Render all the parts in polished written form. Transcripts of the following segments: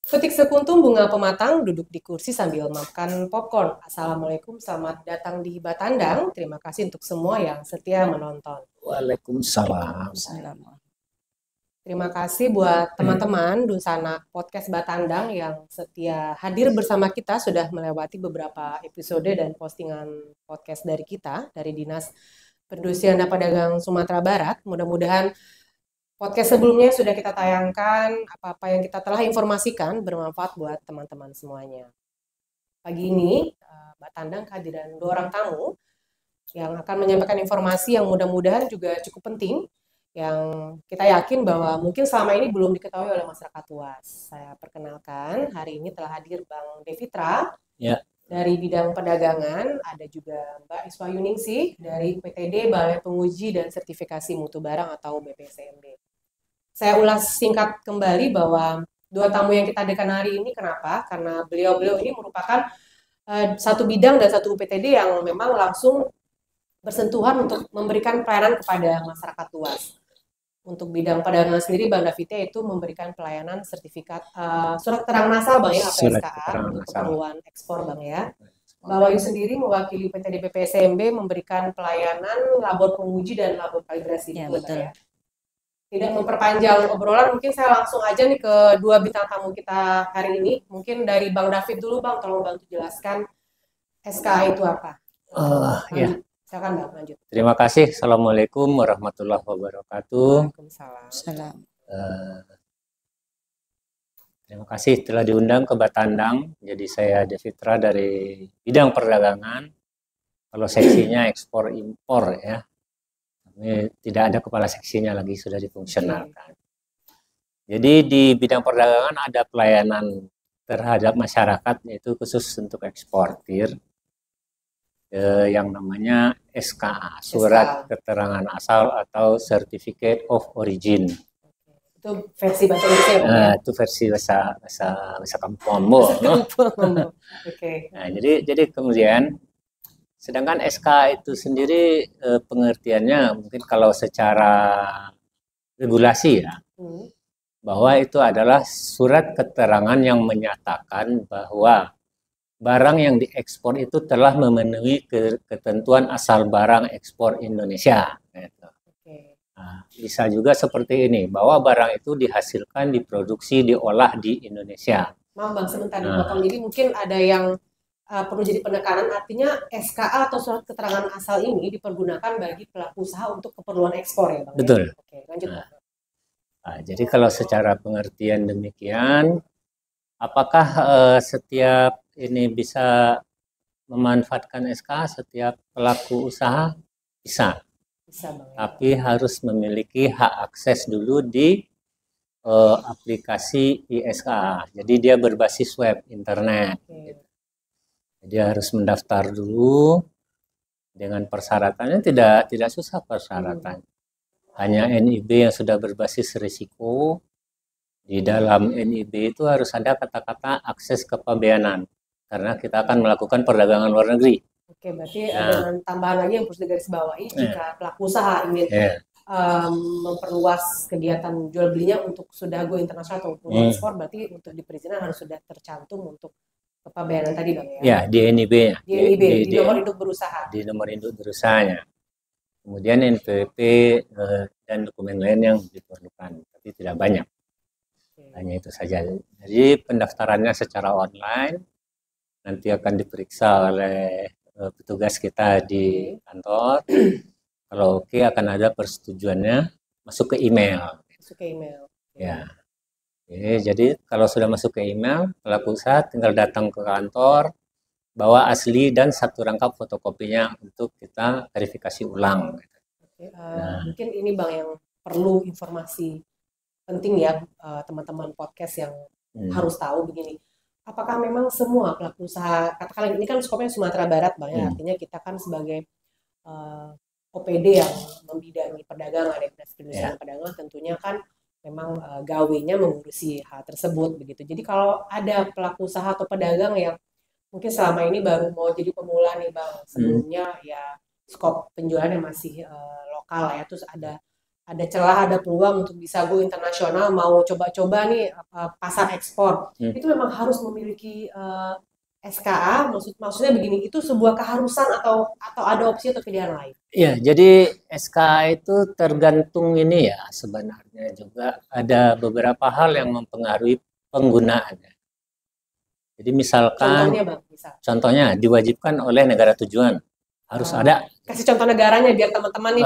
Petik sekuntum bunga pematang, duduk di kursi sambil makan popcorn. Assalamualaikum, selamat datang di Batandang. Terima kasih untuk semua yang setia menonton. Waalaikumsalam. Terima kasih buat teman-teman Dunsana Podcast Batandang yang setia hadir bersama kita, sudah melewati beberapa episode dan postingan podcast dari kita, dari Dinas Perindustrian dan Perdagangan Sumatera Barat. Mudah-mudahan podcast sebelumnya sudah kita tayangkan, apa-apa yang kita telah informasikan bermanfaat buat teman-teman semuanya. Pagi ini, Batandang kehadiran 2 orang tamu yang akan menyampaikan informasi yang mudah-mudahan juga cukup penting, yang kita yakin bahwa mungkin selama ini belum diketahui oleh masyarakat luas. Saya perkenalkan, hari ini telah hadir Bang Devitra dari bidang perdagangan, ada juga Mbak Iswa Yuningsih dari PTD Balai Penguji dan Sertifikasi Mutu Barang atau BPSMB. Saya ulas singkat kembali bahwa 2 tamu yang kita hadirkan hari ini kenapa? Karena beliau-beliau ini merupakan satu bidang dan satu UPTD yang memang langsung bersentuhan untuk memberikan pelayanan kepada masyarakat luas. Untuk bidang perdagangan sendiri, Bang Davite itu memberikan pelayanan sertifikat surat keterangan asal, Bang ya, atau SKA untuk keperluan ekspor, Bang ya. Mbak Wahyu sendiri mewakili PTD BPSMB memberikan pelayanan labor penguji dan labor kalibrasi. Ya, betul. Ya. Tidak memperpanjang obrolan, mungkin saya langsung aja nih ke 2 bintang tamu kita hari ini. Mungkin dari Bang David dulu, Bang, tolong bantu jelaskan SKA itu apa. Ya. Silakan Bang, lanjut. Terima kasih. Assalamualaikum warahmatullahi wabarakatuh. Waalaikumsalam. Terima kasih telah diundang ke Batandang. Jadi saya Devitra dari bidang perdagangan. Kalau seksinya ekspor impor ya. Ini tidak ada kepala seksinya lagi, sudah difungsionalkan. Jadi di bidang perdagangan ada pelayanan terhadap masyarakat, yaitu khusus untuk eksportir, yang namanya SKA, Surat Keterangan Asal atau Certificate of Origin. Itu versi bahasa Indonesia ya? Itu versi bahasa kampung. Oke. Nah, jadi kemudian sedangkan SK itu sendiri pengertiannya mungkin kalau secara regulasi ya, bahwa itu adalah surat keterangan yang menyatakan bahwa barang yang diekspor itu telah memenuhi ketentuan asal barang ekspor Indonesia. Nah, bisa juga seperti ini, bahwa barang itu dihasilkan, diproduksi, diolah di Indonesia. Maaf Bang, sebentar dipotong. Jadi mungkin ada yang perlu jadi penekanan, artinya SKA atau surat keterangan asal ini dipergunakan bagi pelaku usaha untuk keperluan ekspor ya Bang? Betul. Ya? Oke, lanjut Bang. Jadi kalau secara pengertian demikian, apakah setiap ini bisa memanfaatkan SKA setiap pelaku usaha? Bisa. Bisa Bang. Tapi harus memiliki hak akses dulu di aplikasi ISKA. Jadi dia berbasis web internet. Gitu. Jadi harus mendaftar dulu dengan persyaratannya tidak susah persyaratan. Hanya NIB yang sudah berbasis risiko. Di dalam NIB itu harus ada kata-kata akses kepabeanan karena kita akan melakukan perdagangan luar negeri. Oke, berarti ada tambahan lagi yang perlu digarisbawahi jika pelaku usaha ingin memperluas kegiatan jual belinya untuk sudah go internasional atau ekspor, berarti untuk di perizinan harus sudah tercantum untuk kepabeanan tadi Bang ya? Ya, di NIB-nya. Di nomor induk berusaha. Di nomor induk berusahanya. Kemudian NPWP dan dokumen lain yang diperlukan, tapi tidak banyak. Hanya itu saja. Jadi pendaftarannya secara online, nanti akan diperiksa oleh petugas kita di kantor. Kalau oke akan ada persetujuannya masuk ke email. Masuk ke email. Ya. Jadi kalau sudah masuk ke email, pelaku usaha tinggal datang ke kantor, bawa asli dan satu rangkap fotokopinya untuk kita verifikasi ulang. Mungkin ini Bang yang perlu informasi penting ya teman-teman podcast yang harus tahu begini. Apakah memang semua pelaku usaha, katakanlah ini kan skopnya Sumatera Barat Bang ya, artinya kita kan sebagai OPD yang membidangi perdagangan ya, Perindustrian perdagangan tentunya kan memang gawenya mengurusi hal tersebut begitu. Jadi kalau ada pelaku usaha atau pedagang yang mungkin selama ini baru mau jadi pemula nih Bang, sebelumnya ya skop penjualannya masih lokal ya, terus ada ada celah, ada peluang untuk bisa go internasional, mau coba-coba nih pasar ekspor, itu memang harus memiliki SKA. Maksudnya begini, itu sebuah keharusan atau ada opsi atau pilihan lain? Ya, jadi SKA itu tergantung ini ya, sebenarnya juga ada beberapa hal yang mempengaruhi penggunaannya. Jadi misalkan, Contohnya Bang, contohnya diwajibkan oleh negara tujuan, harus ada. Kasih contoh negaranya biar teman-teman nih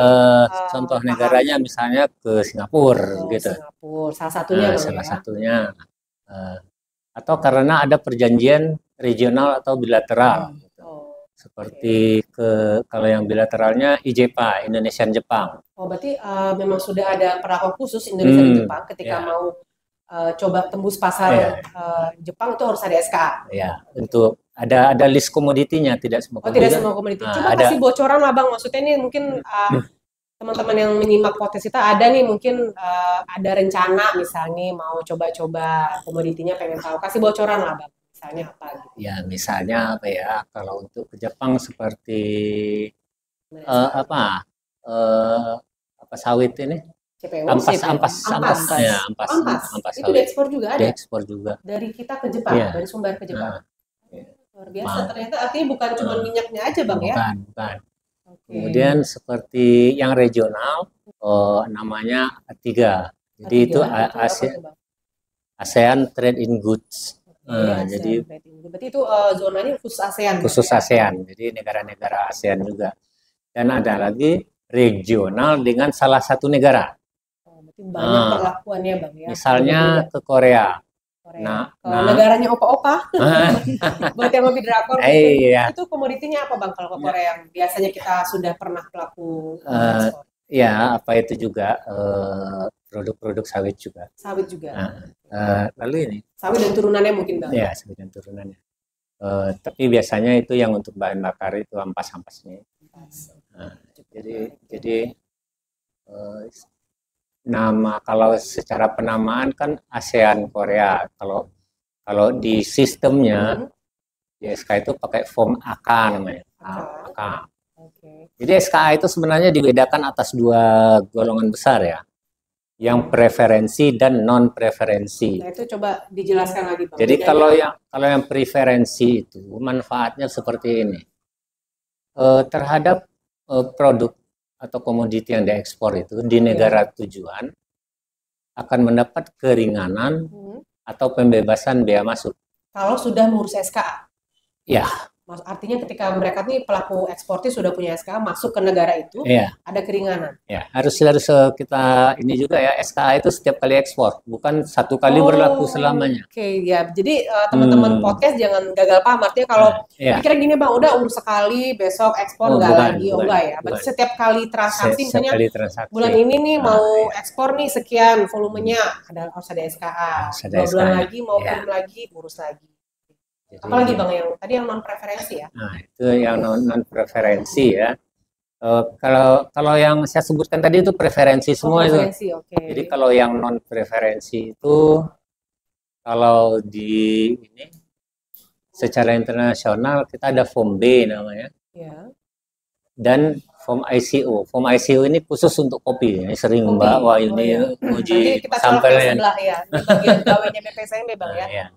contoh negaranya misalnya ke Singapura gitu. Singapura, salah satunya Bang, salah satunya. Atau karena ada perjanjian regional atau bilateral. Seperti kalau yang bilateralnya IJEPA, Indonesia Jepang. Oh, berarti memang sudah ada perlakuan khusus Indonesia dan Jepang ketika mau coba tembus pasar Jepang itu harus ada SKA. Ya, untuk ada list komoditinya, tidak semua komoditi. Tidak semua komoditi. Coba kasih bocoran lah Bang, maksudnya ini mungkin teman-teman yang menyimak podcast kita ada nih mungkin ada rencana misalnya mau coba-coba komoditinya, pengen tahu, kasih bocoran lah Bang. Misalnya apa gitu? Ya, misalnya apa ya, kalau untuk ke Jepang seperti apa sawit ini? CPO, ampas. Itu diekspor juga ada? Diekspor juga. Dari kita ke Jepang, dari Sumbar ke Jepang. Luar biasa, ternyata artinya bukan cuma minyaknya aja Bang ya? Bukan. Kemudian seperti yang regional, namanya A3. Jadi itu ASEAN Trade in Goods. Jadi berarti itu zonanya khusus ASEAN. Khusus ASEAN, jadi negara-negara ASEAN juga. Dan ada lagi regional dengan salah satu negara. Berarti banyak perlakuannya Bang ya. Misalnya ke Korea. Nah, negaranya opa-opa, buat yang lebih drakor, itu komoditinya apa Bang kalau ke Korea yang biasanya kita sudah pernah pelaku ekspor? Ya, apa itu juga produk-produk sawit juga. Sawit juga. Lalu ini. Sawit dan turunannya mungkin Bang? Ya, sawit dan turunannya. Tapi biasanya itu yang untuk bahan bakar itu ampas-ampasnya. Jadi nama kalau secara penamaan kan ASEAN Korea. Kalau di sistemnya di SK itu pakai form AK namanya. AK. Jadi SKA itu sebenarnya dibedakan atas dua golongan besar ya. Yang preferensi dan non preferensi. Nah, itu coba dijelaskan lagi Bang. Jadi kalau yang preferensi itu manfaatnya seperti ini. Terhadap produk atau komoditi yang diekspor itu di negara tujuan akan mendapat keringanan atau pembebasan biaya masuk. Kalau sudah mengurus SKA? Ya. Artinya ketika mereka nih pelaku ekspornya sudah punya SKA masuk ke negara itu, ada keringanan. Ya, harus kita ini juga ya, SKA itu setiap kali ekspor, bukan satu kali berlaku selamanya. Ya. Jadi teman-teman podcast jangan gagal paham. Artinya kalau pikirnya gini Bang, udah urus sekali, besok ekspor nggak lagi, enggak ya. Berarti setiap kali transaksi, misalnya bulan ini nih mau ekspor nih sekian volumenya, harus ada SKA. 2 bulan lagi mau kirim lagi, urus lagi. Jadi, apalagi Bang yang tadi yang non preferensi ya? Nah, itu yang non preferensi ya. Kalau yang saya sebutkan tadi itu preferensi semua preferensi, itu. Jadi kalau yang non preferensi itu kalau di ini secara internasional kita ada form B namanya. Dan form ICO. Form ICO ini khusus untuk kopi. Sering Mbak ini uji sampelnya. Ya, bagian gawainya BPSMB Bang ya.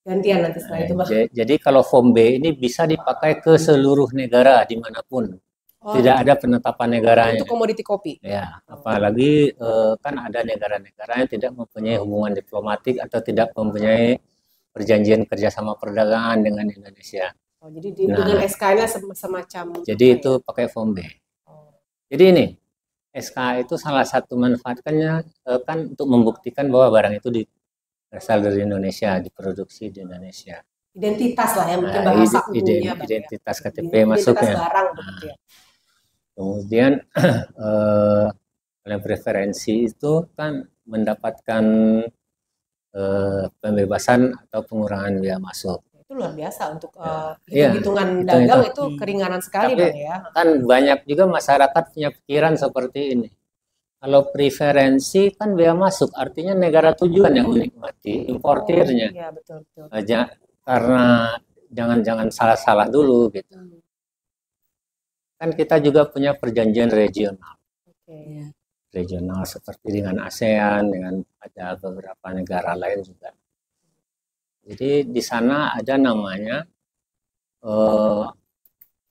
Gantian nanti setelah itu Bang. Jadi kalau form B ini bisa dipakai ke seluruh negara dimanapun. Tidak ada penetapan negaranya. Untuk komoditi kopi? Ya, apalagi kan ada negara-negara yang tidak mempunyai hubungan diplomatik atau tidak mempunyai perjanjian kerjasama perdagangan dengan Indonesia. Jadi dengan SK-nya semacam. Jadi itu pakai form B. Jadi ini SK itu salah satu manfaatnya kan untuk membuktikan bahwa barang itu berasal dari Indonesia, diproduksi di Indonesia. Identitas lah ya, mungkin bahasa umumnya. Identitas KTP masuknya. Barang, kemudian yang preferensi itu kan mendapatkan pembebasan atau pengurangan biaya masuk. Itu luar biasa untuk hitung-hitungan dagang itu keringanan sekali Bang ya. Kan banyak juga masyarakat punya pikiran seperti ini. Kalau preferensi kan biaya masuk, artinya negara tujuan yang menikmati, importirnya. Iya, betul. Karena jangan salah-salah dulu gitu. Kan kita juga punya perjanjian regional. regional seperti dengan ASEAN, dengan ada beberapa negara lain juga. Jadi di sana ada namanya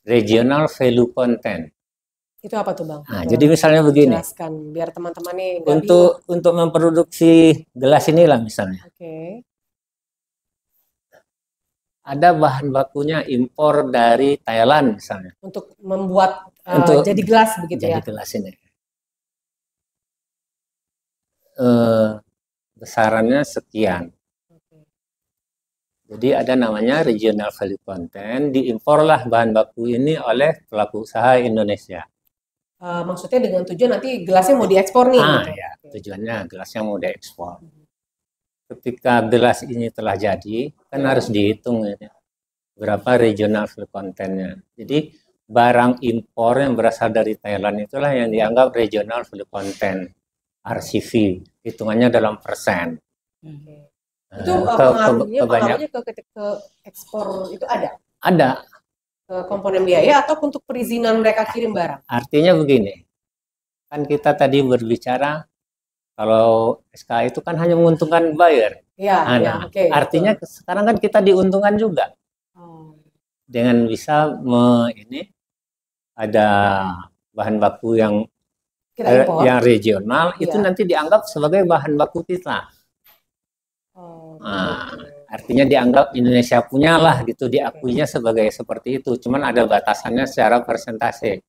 regional value content. Itu apa tuh Bang? Nah, jadi misalnya begini. Jelaskan biar teman-teman nih nggak bingung. Untuk memproduksi gelas inilah misalnya. Oke. Ada bahan bakunya impor dari Thailand misalnya. Untuk membuat jadi gelas begitu ya. Jadi gelas ini. Besarannya sekian. Jadi ada namanya regional value content, diimporlah bahan baku ini oleh pelaku usaha Indonesia. Maksudnya dengan tujuan nanti gelasnya mau diekspor nih. Gitu. Ya, tujuannya gelasnya mau diekspor. Ketika gelas ini telah jadi, kan harus dihitung ya, berapa regional value contentnya. Jadi barang impor yang berasal dari Thailand itulah yang dianggap regional value content. RCV, hitungannya dalam persen. Itu pengaruhnya ke ekspor itu ada? Ada. Ke komponen biaya atau untuk perizinan mereka kirim barang? Artinya begini, kan kita tadi berbicara kalau SKA itu kan hanya menguntungkan buyer. Artinya sekarang kan kita diuntungkan juga. Dengan bisa ada bahan baku yang regional itu nanti dianggap sebagai bahan baku kita. Artinya dianggap Indonesia punya lah gitu, diakuinya sebagai seperti itu. Cuman ada batasannya secara persentase.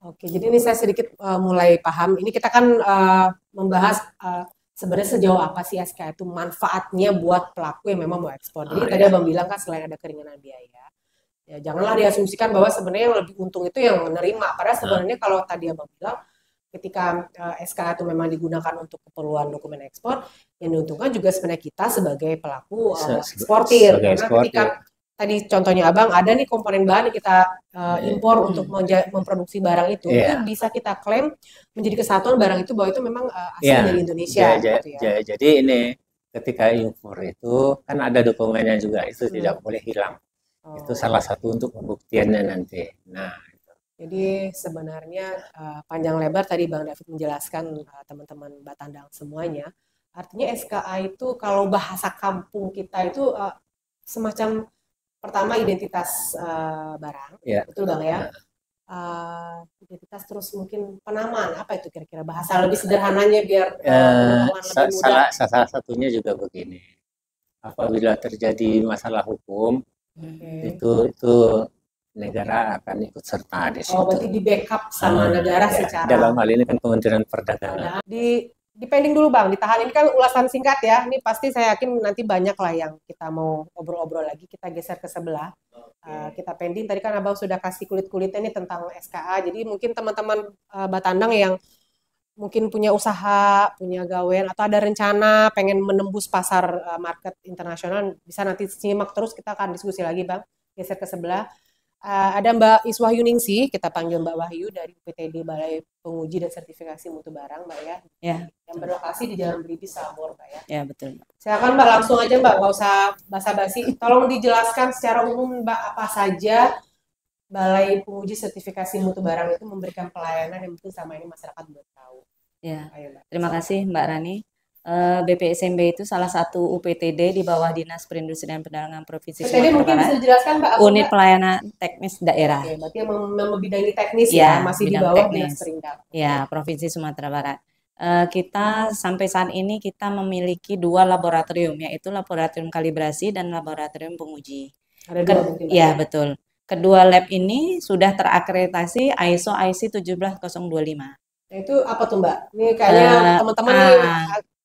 Oke, jadi ini saya sedikit mulai paham. Ini kita kan membahas sebenarnya sejauh apa sih SKA itu manfaatnya buat pelaku yang memang mau ekspor. Jadi tadi Abang bilang kan selain ada keringanan biaya, ya janganlah diasumsikan bahwa sebenarnya yang lebih untung itu yang menerima. Padahal sebenarnya kalau tadi Abang bilang ketika SKA itu memang digunakan untuk keperluan dokumen ekspor, yang diuntungkan juga sebenarnya kita sebagai pelaku eksportir. Karena ketika tadi contohnya Abang ada nih komponen bahan yang kita impor untuk memproduksi barang itu bisa kita klaim menjadi kesatuan barang itu bahwa itu memang asli dari Indonesia. Jadi ini ketika impor itu kan ada dokumennya juga, itu tidak boleh hilang. Itu salah satu untuk pembuktiannya nanti. Nah. Jadi sebenarnya panjang lebar tadi Bang David menjelaskan teman-teman Batandang semuanya. Artinya SKA itu kalau bahasa kampung kita itu semacam pertama identitas barang, betul Bang ya? Identitas terus mungkin penamaan, apa itu kira-kira bahasa lebih sederhananya biar lebih mudah? Salah satunya juga begini, apabila terjadi masalah hukum, itu negara akan ikut serta di situ. Berarti di backup sama negara secara. Dalam hal ini kan Kementerian Perdagangan. Di pending dulu Bang, ditahan, ini kan ulasan singkat ya. Ini pasti saya yakin nanti banyak lah yang kita mau obrol-obrol lagi. Kita geser ke sebelah. Kita pending. Tadi kan Abang sudah kasih kulit-kulitnya nih tentang SKA. Jadi mungkin teman-teman Batandang yang mungkin punya usaha, punya gawean atau ada rencana pengen menembus pasar market internasional, bisa nanti simak terus, kita akan diskusi lagi Bang. Geser ke sebelah. Ada Mbak Iswah Yuningsih, kita panggil Mbak Wahyu dari UPTD Balai Penguji dan Sertifikasi Mutu Barang, Mbak ya. Yang berlokasi di Jalan Belibis, Samur, Mbak ya. Ya, betul. Silakan Mbak, langsung aja Mbak, nggak usah basa-basi. Tolong dijelaskan secara umum Mbak, apa saja Balai Penguji Sertifikasi Mutu Barang itu memberikan pelayanan yang mungkin sama ini masyarakat belum tahu. Ya, terima kasih Mbak Rani. BPSMB itu salah satu UPTD di bawah Dinas Perindustrian dan Perdagangan Provinsi Sumatera Barat. Bisa dijelaskan Mbak? Unit Pelayanan Teknis Daerah. Oke, berarti yang membidangi teknis ya, masih di bawah Dinas Perindak. Ya, Provinsi Sumatera Barat. Kita sampai saat ini kita memiliki 2 laboratorium, yaitu laboratorium kalibrasi dan laboratorium penguji. Ada 2 mungkin. Ya, betul. Kedua lab ini sudah terakreditasi ISO IC 17025. Nah, itu apa tuh Mbak? Ini kayaknya teman-teman nih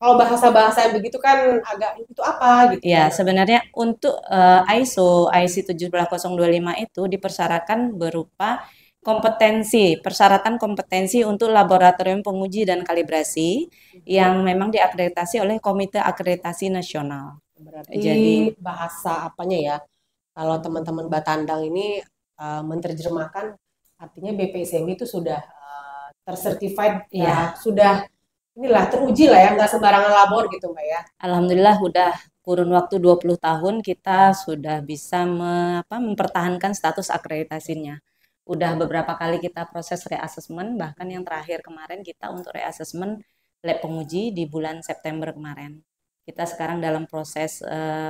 kalau bahasa-bahasa yang begitu kan agak itu apa gitu. Ya, sebenarnya untuk ISO IC 17025 itu dipersyaratkan berupa persyaratan kompetensi untuk laboratorium penguji dan kalibrasi yang memang diakreditasi oleh Komite Akreditasi Nasional. Berarti jadi bahasa apanya ya? Kalau teman-teman Batandang ini menerjemahkan, artinya BPSMB itu sudah tersertified ya, sudah inilah teruji lah ya, nggak sembarangan labor gitu Mbak ya. Alhamdulillah udah kurun waktu 20 tahun kita sudah bisa mempertahankan status akreditasinya. Udah beberapa kali kita proses reassessment, bahkan yang terakhir kemarin kita untuk reassessment lab penguji di bulan September kemarin. Kita sekarang dalam proses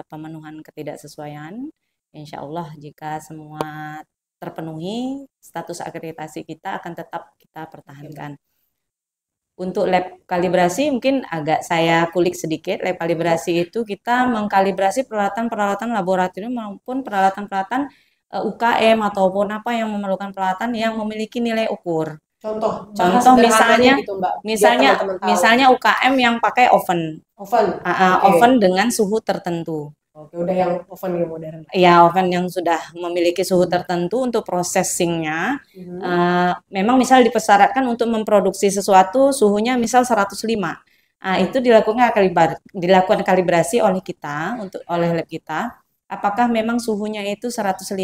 pemenuhan ketidaksesuaian. Insya Allah jika semua terpenuhi, status akreditasi kita akan tetap kita pertahankan. Untuk lab kalibrasi mungkin agak saya kulik sedikit. Lab kalibrasi itu kita mengkalibrasi peralatan-peralatan laboratorium maupun peralatan-peralatan UKM ataupun apa yang memerlukan peralatan yang memiliki nilai ukur. Contoh misalnya gitu, Mbak, misalnya UKM yang pakai oven. Oven dengan suhu tertentu. Oke, udah yang oven yang modern. Ya, oven yang sudah memiliki suhu tertentu untuk processingnya. Memang misal dipersyaratkan untuk memproduksi sesuatu suhunya misal 105. Itu dilakukan kalibrasi oleh kita, oleh lab kita. Apakah memang suhunya itu 105?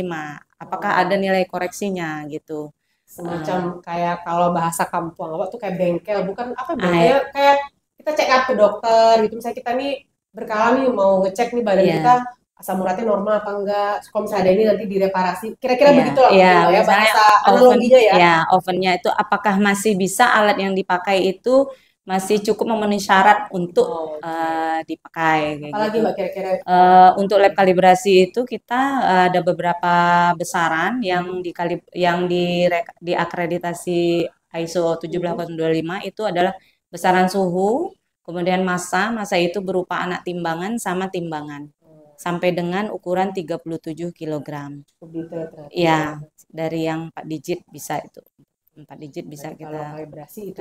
Apakah ada nilai koreksinya gitu? Semacam kayak kalau bahasa kampung apa tuh kayak bengkel, bukan apa bengkel, kayak kita check up ke dokter gitu. Misalnya kita nih berkala nih mau ngecek nih badan kita asam uratnya normal apa enggak. Kalau misalnya ada ini nanti direparasi, kira-kira begitu lah ya bahasa analoginya ya. Ya, ovennya itu apakah masih bisa alat yang dipakai itu masih cukup memenuhi syarat untuk dipakai. Apalagi Mbak kira-kira? Untuk lab kalibrasi itu kita ada beberapa besaran yang diakreditasi ISO 17025 itu adalah besaran suhu, kemudian massa itu berupa anak timbangan sama timbangan. Sampai dengan ukuran 37 kg. Ya, dari yang 4 digit bisa itu. 4 digit bisa kita kalibrasi itu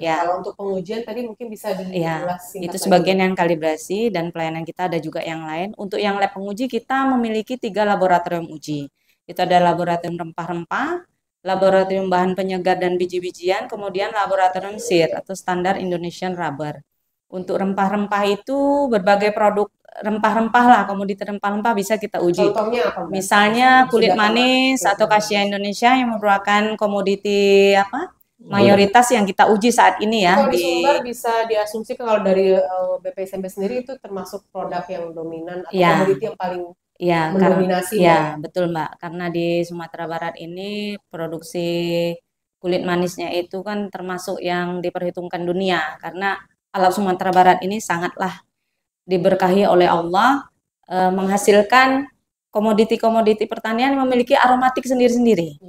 ya. Kalau untuk pengujian tadi mungkin bisa diulas itu sebagian yang kalibrasi dan pelayanan kita ada juga yang lain. Untuk yang lab penguji kita memiliki 3 laboratorium uji. Itu ada laboratorium rempah-rempah, laboratorium bahan penyegar dan biji-bijian, kemudian laboratorium SIR atau Standar Indonesian Rubber. Untuk rempah-rempah itu berbagai produk rempah-rempah lah, komoditi rempah-rempah bisa kita uji. Contohnya apa? Misalnya kulit manis atau kasia Indonesia yang merupakan komoditi mayoritas yang kita uji saat ini ya. Kalau di Sumbar bisa diasumsikan kalau dari BPSMB sendiri itu termasuk produk yang dominan atau komoditi yang paling mendominasi. Betul Mbak. Karena di Sumatera Barat ini produksi kulit manisnya itu kan termasuk yang diperhitungkan dunia karena alat Sumatera Barat ini sangatlah diberkahi oleh Allah, menghasilkan komoditi-komoditi pertanian yang memiliki aromatik sendiri-sendiri.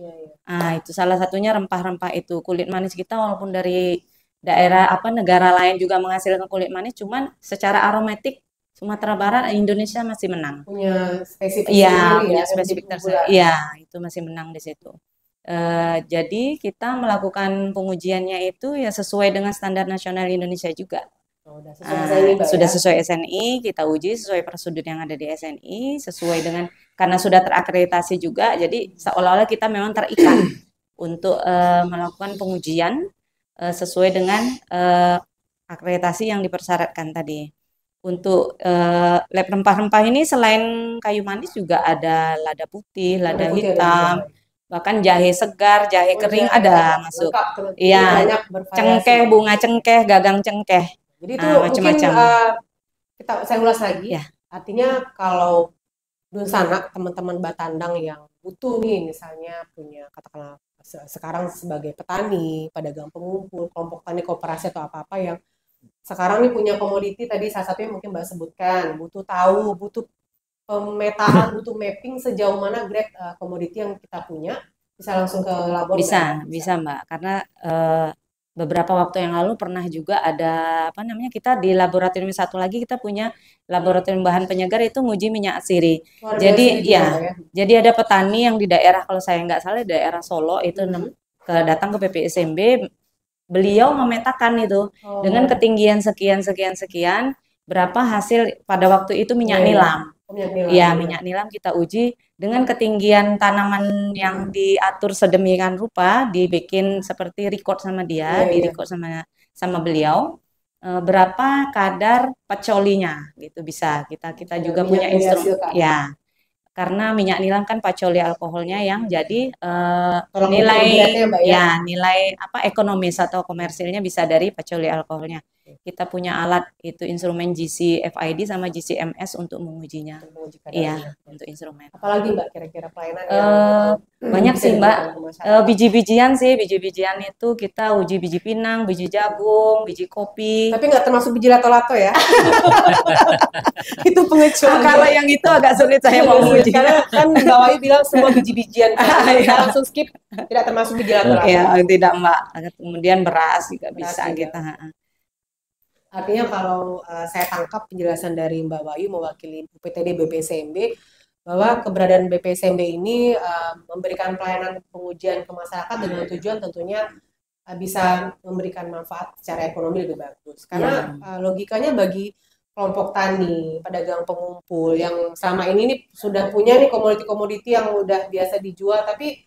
Itu salah satunya rempah-rempah itu. Kulit manis kita walaupun dari daerah negara lain juga menghasilkan kulit manis, cuman secara aromatik Sumatera Barat Indonesia masih menang. Punya spesifik tersendiri. Itu masih menang di situ. Jadi kita melakukan pengujiannya itu ya sesuai dengan standar nasional Indonesia juga. Sudah sesuai SNI, kita uji sesuai prosedur yang ada di SNI, sesuai dengan karena sudah terakreditasi juga, jadi seolah-olah kita memang terikat untuk melakukan pengujian sesuai dengan akreditasi yang dipersyaratkan tadi. Untuk lab rempah-rempah ini selain kayu manis juga ada lada putih, lada hitam, bahkan jahe segar, jahe kering ada masuk. Iya, cengkeh, bunga cengkeh, gagang cengkeh. Jadi itu mungkin saya ulas lagi. Artinya kalau Dunsana teman-teman Batandang yang butuh nih misalnya punya katakanlah sekarang sebagai petani, pedagang pengumpul, kelompok tani koperasi atau apa-apa yang sekarang nih punya komoditi tadi salah satunya mungkin Mbak sebutkan, butuh tahu, butuh pemetaan, butuh mapping sejauh mana grade komoditi yang kita punya, bisa langsung ke labor. Bisa Mbak, karena beberapa waktu yang lalu pernah juga ada kita di laboratorium satu lagi kita punya laboratorium bahan penyegar itu nguji minyak sirih. Jadi ada petani yang di daerah kalau saya nggak salah di daerah Solo itu datang ke PPSMB, beliau memetakan itu dengan ketinggian sekian berapa hasil pada waktu itu minyak nilam. Minyak nilam kita uji dengan ketinggian tanaman yang diatur sedemikian rupa, dibikin seperti record sama dia, record sama beliau, berapa kadar pacolinya gitu bisa kita juga punya instrumen karena minyak nilam kan pacoli alkoholnya yang jadi nilai ekonomis atau komersilnya bisa dari pacoli alkoholnya. Kita punya alat itu instrumen GC FID sama GCMS untuk mengujinya. Untuk menguji Iya, kadarnya. untuk instrumen. Apalagi Mbak kira-kira pelayanan yang Banyak bisa sih Mbak. diberikan ke masyarakat? Biji-bijian sih, biji-bijian itu kita uji biji pinang, biji jagung, biji kopi. Tapi nggak termasuk biji lato-lato ya? Itu pengecualian. Kalau yang itu agak sulit saya mau uji. Karena kan Mbak Wahyu bilang semua biji-bijian. Kita langsung skip, tidak termasuk biji lato-lato. Ya, tidak Mbak. Kemudian beras juga Beras bisa juga. kita. Artinya kalau saya tangkap penjelasan dari Mbak Wahyu mewakili UPTD BPSMB bahwa keberadaan BPSMB ini memberikan pelayanan pengujian ke masyarakat dengan tujuan tentunya bisa memberikan manfaat secara ekonomi lebih bagus. Karena logikanya bagi kelompok tani, pedagang pengumpul yang selama ini nih sudah punya nih komoditi-komoditi yang udah biasa dijual tapi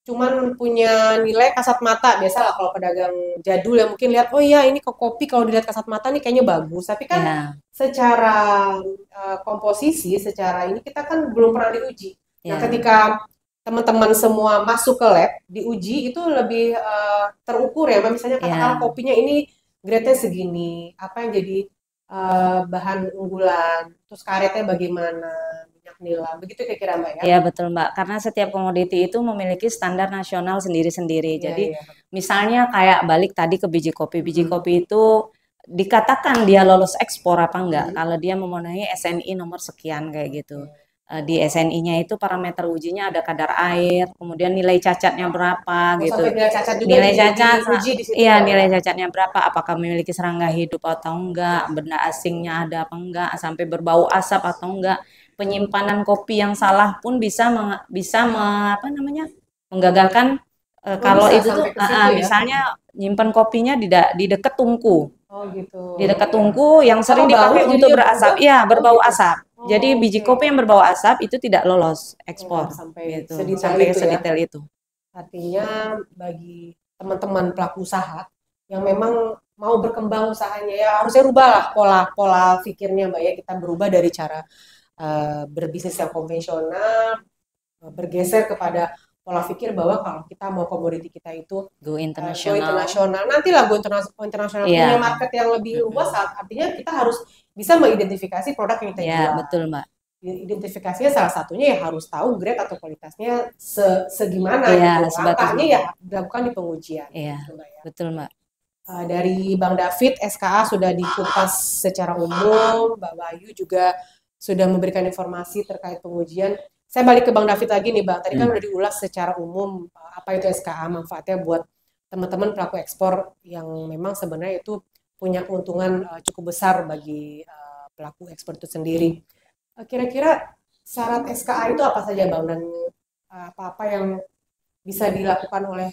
cuman punya nilai kasat mata. Biasalah kalau pedagang jadul yang mungkin lihat, oh iya ini kopi kalau dilihat kasat mata nih kayaknya bagus. Tapi kan secara komposisi, secara ini kita kan belum pernah diuji. Nah ketika teman-teman semua masuk ke lab, diuji itu lebih terukur ya. Misalnya katakanlah kopinya ini grade-nya segini, apa yang jadi bahan unggulan, terus karetnya bagaimana, minyak nila, begitu kira-kira Mbak ya? Iya betul Mbak, karena setiap komoditi itu memiliki standar nasional sendiri-sendiri. Jadi misalnya kayak balik tadi ke biji kopi itu dikatakan dia lolos ekspor apa enggak, kalau dia memenuhi SNI nomor sekian kayak gitu. Di SNI-nya itu parameter ujinya ada kadar air, kemudian nilai cacatnya berapa gitu. Nilai cacat juga nilai cacat, diuji di situ. iya nilai cacatnya berapa, apakah memiliki serangga hidup atau enggak, benda asingnya ada apa enggak, sampai berbau asap atau enggak. Penyimpanan kopi yang salah pun bisa menggagalkan kalau itu tuh misalnya nyimpan kopinya di dekat tungku. Oh gitu. Di dekat tungku yang sering dipakai untuk berasap. Iya, berbau asap. Jadi biji kopi yang berbau asap itu tidak lolos ekspor sampai gitu. Sampai sedetail itu. Artinya bagi teman-teman pelaku usaha yang memang mau berkembang usahanya ya harusnya rubahlah pola pikirnya Mbak ya, kita berubah dari cara berbisnis yang konvensional, bergeser kepada pola pikir bahwa kalau kita mau komoditi kita itu go internasional, nantilah go internasional punya market yang lebih luas, artinya kita harus bisa mengidentifikasi produk yang kita jual. Ya betul Mbak. Identifikasinya salah satunya ya harus tahu grade atau kualitasnya segimana gitu. Langkahnya ya dilakukan di pengujian. Iya, gitu, Mbak, ya. Betul Mbak. Dari Bang David, SKA sudah dikupas secara umum, Mbak Wahyu juga sudah memberikan informasi terkait pengujian. Saya balik ke Bang David lagi nih Bang, tadi kan udah diulas secara umum apa itu SKA, manfaatnya buat teman-teman pelaku ekspor yang memang sebenarnya itu punya keuntungan cukup besar bagi pelaku ekspor itu sendiri. Kira-kira syarat SKA itu apa saja Bang, dan apa-apa yang bisa dilakukan oleh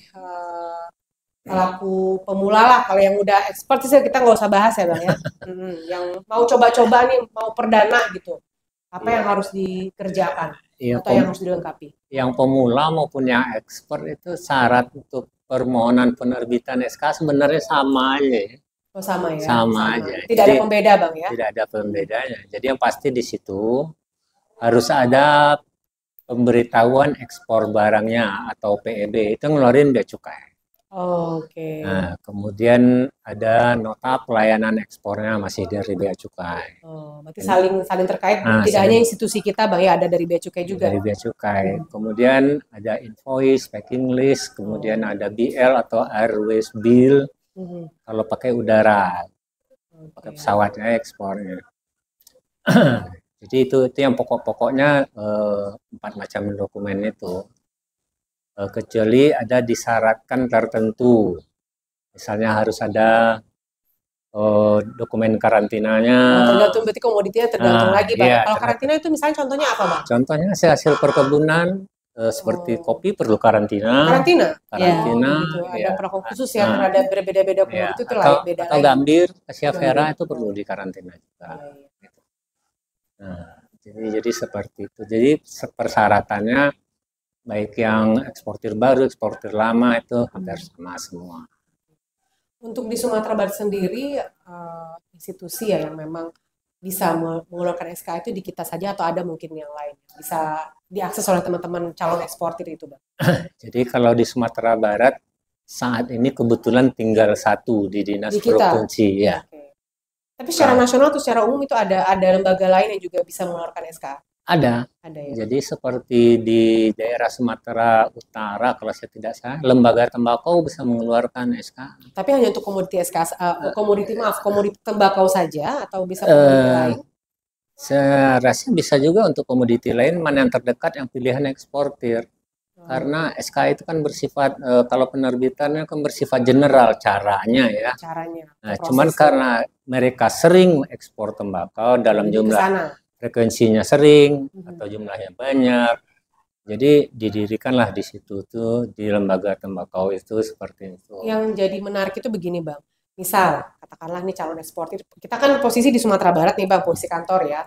pelaku pemula lah, kalau yang udah ekspor sih kita nggak usah bahas ya Bang ya. Yang mau coba-coba nih, mau perdana gitu, apa yang harus dikerjakan atau yang harus dilengkapi? Yang pemula maupun yang ekspor itu syarat untuk permohonan penerbitan SK sebenarnya sama aja. Oh sama ya? Sama aja. Tidak ada pembeda Bang ya? Tidak ada pembedanya. Jadi yang pasti di situ harus ada pemberitahuan ekspor barangnya atau PEB, itu ngeluarin bea cukai. Oke. Nah, kemudian ada nota pelayanan ekspornya masih dari bea cukai. Berarti saling terkait. Tidak hanya institusi kita Bang ya, ada dari bea cukai juga. Dari bea cukai. Kemudian ada invoice, packing list, kemudian ada BL atau airways bill. Kalau pakai udara, pakai pesawatnya ekspornya. Jadi itu yang pokok-pokoknya 4 macam dokumen itu. Kecuali ada disyaratkan tertentu, misalnya harus ada dokumen karantinanya. Tergantung, berarti komoditinya tergantung lagi Bang. Kalau karantina itu misalnya contohnya apa Bang? Contohnya hasil perkebunan seperti kopi perlu karantina. Karantina? Gitu. Ada perlakuan khusus ya terhadap berbeda-beda komoditi itu lah beda. Atau gambir, Asia Vera itu perlu dikarantina juga. Nah, jadi seperti itu. Jadi persyaratannya baik yang eksportir baru, eksportir lama itu hampir sama semua. Untuk di Sumatera Barat sendiri, institusi ya yang memang bisa mengeluarkan SK itu di kita saja atau ada mungkin yang lain bisa diakses oleh teman-teman calon eksportir itu Bang? Jadi kalau di Sumatera Barat saat ini kebetulan tinggal 1 di dinas provinsi ya. Tapi secara nasional atau secara umum itu ada lembaga lain yang juga bisa mengeluarkan SK? Ada. Ada ya. Jadi seperti di daerah Sumatera Utara kalau saya tidak salah, lembaga tembakau bisa mengeluarkan SK. Tapi hanya untuk komoditi SK, komoditi tembakau saja atau bisa komoditi lain? Saya rasa bisa juga untuk komoditi lain, mana yang terdekat yang pilihan eksportir. Karena SK itu kan bersifat, kalau penerbitannya kan bersifat general caranya ya. Caranya. Nah, cuman karena mereka sering ekspor tembakau dalam Jadi jumlah kesana. frekuensinya sering atau jumlahnya banyak, jadi didirikanlah di situ tuh di lembaga tembakau itu seperti itu. Yang jadi menarik itu begini Bang, misal katakanlah nih calon eksportir, kita kan posisi di Sumatera Barat nih Bang, posisi kantor ya.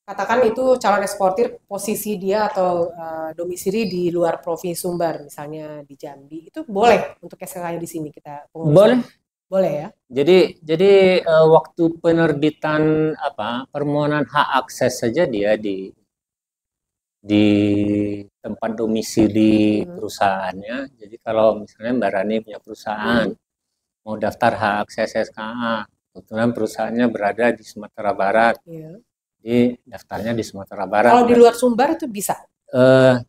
Katakan itu calon eksportir posisi dia atau domisili di luar provinsi Sumbar, misalnya di Jambi, itu boleh untuk SK-nya di sini kita pengurusan? Boleh. Boleh ya. Jadi waktu penerbitan permohonan hak akses saja dia di tempat domisili perusahaannya. Jadi kalau misalnya Mbak Rani punya perusahaan mau daftar hak akses SKA, kebetulan perusahaannya berada di Sumatera Barat. Iya. Jadi daftarnya di Sumatera Barat. Kalau di luar Sumbar itu bisa?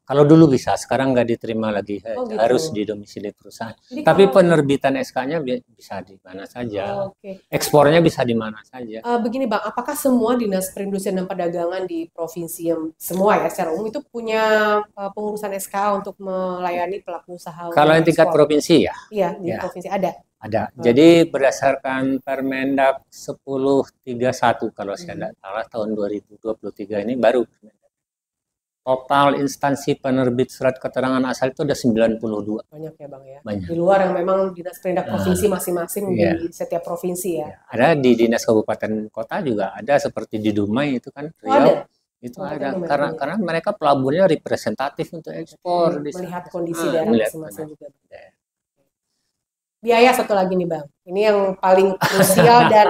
Kalau dulu bisa, sekarang nggak diterima lagi, gitu. harus di domisili perusahaan. Jadi Tapi penerbitan SK-nya bisa di mana saja, ekspornya bisa di mana saja. Begini Bang, apakah semua dinas perindustrian dan perdagangan di provinsi yang semua ya secara umum itu punya pengurusan SK untuk melayani pelaku usaha? Kalau yang tingkat provinsi ya? Iya, di provinsi ada. Ada. Jadi berdasarkan Permendak 1031 kalau saya tidak salah tahun 2023 ini baru. Total instansi penerbit surat keterangan asal itu ada 92. Banyak ya Bang ya? Banyak. Di luar yang memang dinas perindak provinsi masing-masing di setiap provinsi ya? Ada di dinas kabupaten kota juga ada, seperti di Dumai itu kan, Riau. Itu ada, karena mereka pelabuhannya representatif untuk ekspor. Melihat kondisi daerah masing-masing juga. Biaya satu lagi nih Bang, ini yang paling krusial dan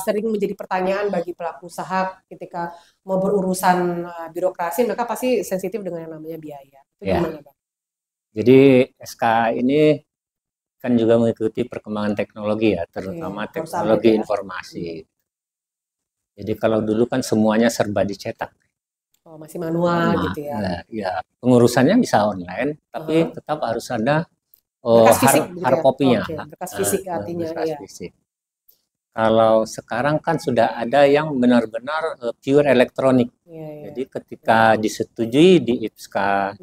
sering menjadi pertanyaan bagi pelaku usaha ketika mau berurusan birokrasi, mereka pasti sensitif dengan yang namanya biaya. Itu gimana Bang? Jadi SK ini kan juga mengikuti perkembangan teknologi ya, terutama teknologi informasi. Jadi kalau dulu kan semuanya serba dicetak. Oh, masih manual gitu ya? Nah, ya pengurusannya bisa online, tapi tetap harus ada hard copy-nya. Berkas fisik artinya. Berkas fisik. Kalau sekarang kan sudah ada yang benar-benar pure elektronik. Jadi ketika disetujui di IPSKA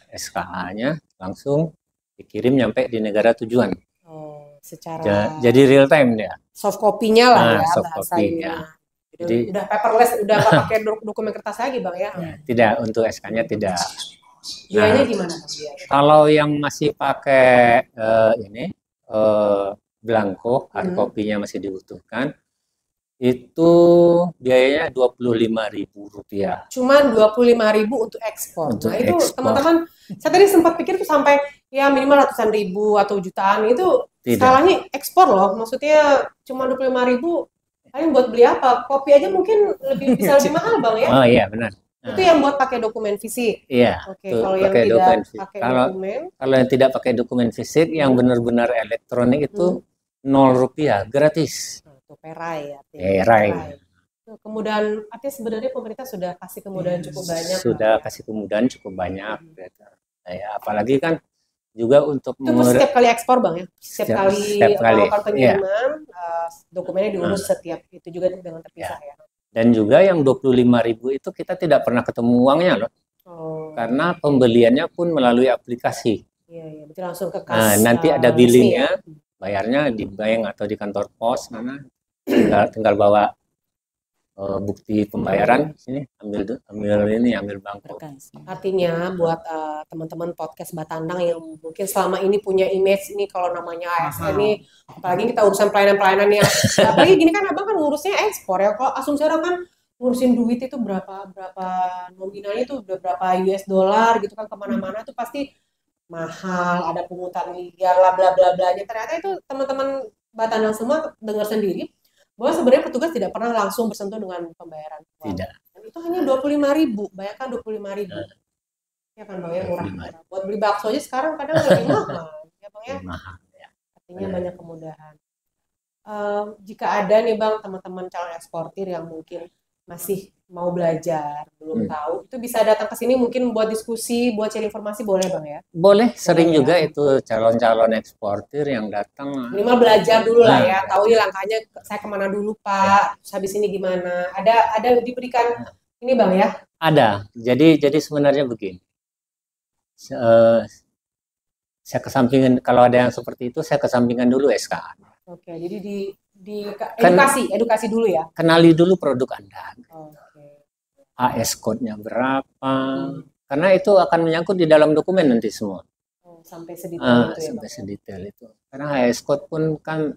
SKA-nya langsung dikirim nyampe di negara tujuan. Secara jadi real time dia. Soft copy-nya lah ya soft copy ya. Jadi udah paperless, udah nggak pakai dokumen kertas lagi Bang ya? Tidak, untuk SK-nya tidak. Biayanya gimana Bang? Kalau yang masih pakai blanko, hard copy-nya masih dibutuhkan, itu biayanya Rp25.000. Cuman Rp25.000 untuk ekspor. Nah itu teman-teman, saya tadi sempat pikir tuh sampai ya minimal ratusan ribu atau jutaan, itu skalanya ekspor loh. Maksudnya cuma Rp25.000, kalian buat beli apa? Kopi aja mungkin bisa lebih mahal Bang ya? Oh iya benar. Itu yang buat pakai dokumen fisik. Iya. Kalau yang tidak pakai dokumen. Kalau yang tidak pakai dokumen fisik, yang benar-benar elektronik itu Rp0, gratis. Itu perai ya. Perai. Kemudahan, artinya sebenarnya pemerintah sudah kasih kemudahan cukup banyak. Sudah kasih kemudahan cukup banyak. Ya, apalagi kan juga untuk itu setiap kali ekspor Bang ya? Setiap kali melakukan pengiriman, dokumennya diurus setiap itu juga dengan terpisah ya. Dan juga yang Rp25.000 itu kita tidak pernah ketemu uangnya loh. Karena pembeliannya pun melalui aplikasi. Iya, berarti langsung ke kas. Nanti ada billingnya, bayarnya di bank atau di kantor pos mana. Tinggal bawa bukti pembayaran sini, ambil bangko. Artinya buat teman-teman podcast Batandang yang mungkin selama ini punya image ini kalau namanya ASN ini, apalagi kita urusan pelayanan-pelayanan yang apalagi gini kan Abang kan ngurusnya ekspor ya. Kalau asumsi orang kan ngurusin duit itu berapa nominalnya itu udah berapa US dollar gitu kan, kemana-mana tuh pasti mahal, ada pungutan liar lah bla bla blanya. Ternyata itu teman-teman Batandang semua dengar sendiri bahwa sebenarnya petugas tidak pernah langsung bersentuh dengan pembayaran uang. Tidak. Dan itu hanya Rp25.000. Bayangkan Rp25.000. Ya kan Bang ya, murah. Buat beli bakso aja sekarang kadang lebih mahal. Ya Bang ya. Mahal, ya. Artinya banyak kemudahan. Jika ada nih Bang teman-teman calon eksportir yang mungkin masih mau belajar, belum tahu, itu bisa datang ke sini mungkin buat diskusi, buat cari informasi boleh Bang ya? Boleh, sering Boleh ya. juga itu calon-calon eksportir yang datang. Minimal belajar dulu lah ya, Nah, tahu nih langkahnya saya kemana dulu Pak, terus habis ini gimana. Ada diberikan ini Bang ya? Ada. Jadi sebenarnya begini. Eh, saya kesampingkan kalau ada yang seperti itu, saya kesampingkan dulu SKA. Oke, jadi di Kan edukasi dulu ya. kenali dulu produk Anda. Oke. AS code-nya berapa? Karena itu akan menyangkut di dalam dokumen nanti semua. Oh, sampai sedetail itu ya Sampai Bang. sedetail itu. Karena AS code pun kan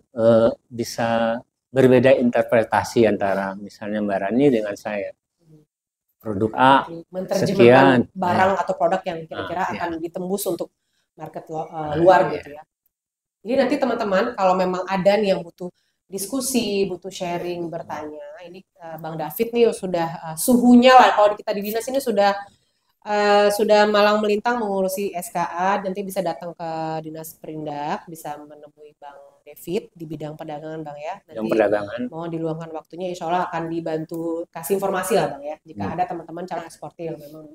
bisa berbeda interpretasi antara misalnya Mbak Rani dengan saya. Produk A Menerjemahkan sekian, barang atau produk yang kira-kira ya. akan ditembus untuk market luar gitu ya. Jadi nanti teman-teman kalau memang ada nih yang butuh diskusi, butuh sharing, bertanya, ini Bang David nih sudah suhunya lah kalau kita di dinas ini sudah malang melintang mengurusi SKA, nanti bisa datang ke Dinas Perindak, bisa menemui Bang David di bidang perdagangan Bang ya. Nanti perdagangan. mau diluangkan waktunya, insya Allah akan dibantu kasih informasi lah Bang ya. Jika ada teman-teman calon eksportir yang memang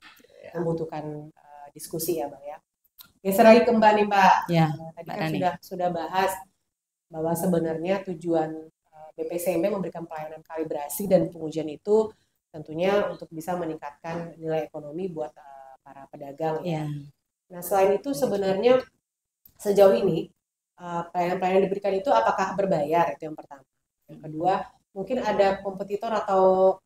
membutuhkan diskusi ya Bang ya. Geser lagi ke Mbak nih Mbak. Ya, Tadi Mbak kan Rani. sudah bahas bahwa sebenarnya tujuan BPCMB memberikan pelayanan kalibrasi dan pengujian itu tentunya untuk bisa meningkatkan nilai ekonomi buat para pedagang ya. Nah selain itu sebenarnya sejauh ini pelayanan-pelayanan yang diberikan itu apakah berbayar, itu yang pertama. Yang kedua mungkin ada kompetitor atau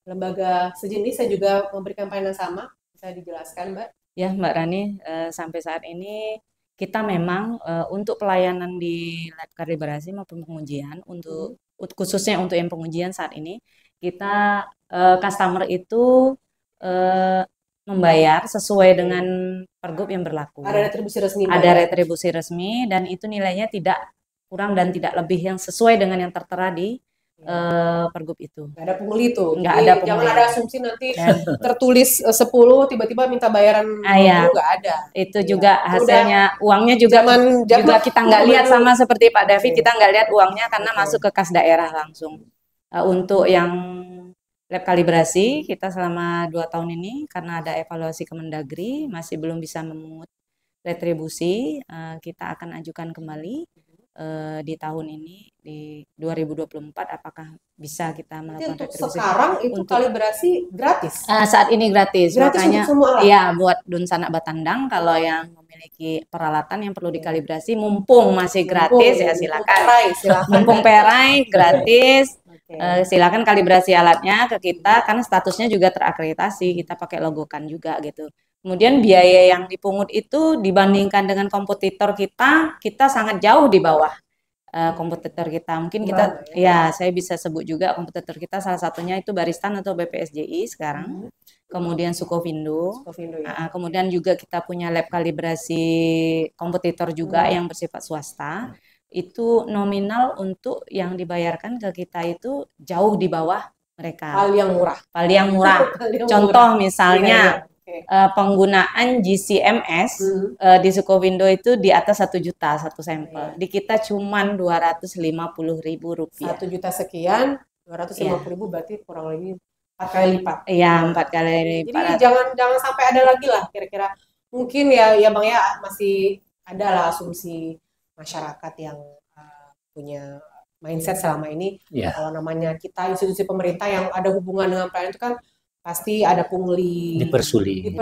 lembaga sejenis yang juga memberikan pelayanan sama, bisa dijelaskan Mbak? Ya Mbak Rani, sampai saat ini kita memang untuk pelayanan di lab kalibrasi maupun pengujian untuk khususnya untuk yang pengujian saat ini kita customer itu membayar sesuai dengan pergub yang berlaku. Ada retribusi resmi. Ada retribusi resmi dan itu nilainya tidak kurang dan tidak lebih yang sesuai dengan yang tertera di pergub itu. Nggak ada pungli itu. Nggak ada pungli. Jangan ada asumsi nanti tertulis 10 tiba-tiba minta bayaran 20, nggak ada. Itu juga hasilnya uangnya juga kita nggak lihat sama seperti Pak David, kita nggak lihat uangnya karena masuk ke kas daerah langsung. Untuk yang lab kalibrasi kita selama 2 tahun ini karena ada evaluasi Kemendagri masih belum bisa memungut retribusi, kita akan ajukan kembali di tahun ini di 2024 apakah bisa kita melakukan retribusi. Sekarang itu kalibrasi gratis. Saat ini gratis. Makanya untuk semua ya buat Dunsana Batandang kalau yang memiliki peralatan yang perlu dikalibrasi mumpung masih gratis ya silakan. Mumpung perai gratis. Silakan kalibrasi alatnya ke kita kan statusnya juga terakreditasi, kita pakai logokan juga gitu. Kemudian biaya yang dipungut itu dibandingkan dengan kompetitor kita sangat jauh di bawah kompetitor kita. Mungkin kita, saya bisa sebut juga kompetitor kita salah satunya itu Baristan atau BPSJI sekarang. Kemudian Sukovindo. Kemudian juga kita punya lab kalibrasi kompetitor juga yang bersifat swasta. Itu nominal untuk yang dibayarkan ke kita itu jauh di bawah mereka. Paling murah. Contoh misalnya penggunaan GCMS di Sukovindo itu di atas 1 juta satu sampel. Di kita cuma Rp250.000. 1 juta sekian, 250.000 berarti kurang lebih 4 kali lipat. Iya, 4 kali lipat. Jadi jangan sampai ada lagi lah kira-kira. Mungkin ya Bang ya masih ada lah asumsi masyarakat yang punya mindset selama ini. Kalau namanya kita institusi pemerintah yang ada hubungan dengan pelayanan itu kan pasti ada pungli, dipersulit,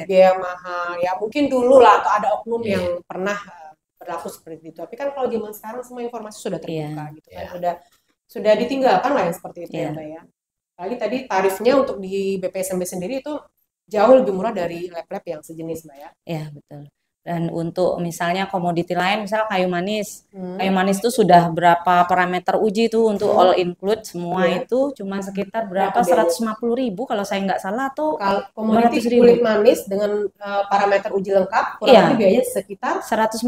biaya mahal. Ya mungkin dulu lah atau ada oknum yang pernah berlaku seperti itu. Tapi kan kalau zaman sekarang semua informasi sudah terbuka gitu kan. Sudah ditinggalkan lah yang seperti itu ya Mbak ya. Apalagi tadi tarifnya untuk di BPSMB sendiri itu jauh lebih murah dari lab-lab yang sejenis Mbak ya. Iya betul. Dan untuk misalnya komoditi lain, misalnya kayu manis. Kayu manis itu sudah berapa parameter uji tuh untuk all include semua itu cuma sekitar berapa 150.000 kalau saya nggak salah tuh. Komoditi kulit manis dengan parameter uji lengkap kurang lebih biayanya sekitar 150.000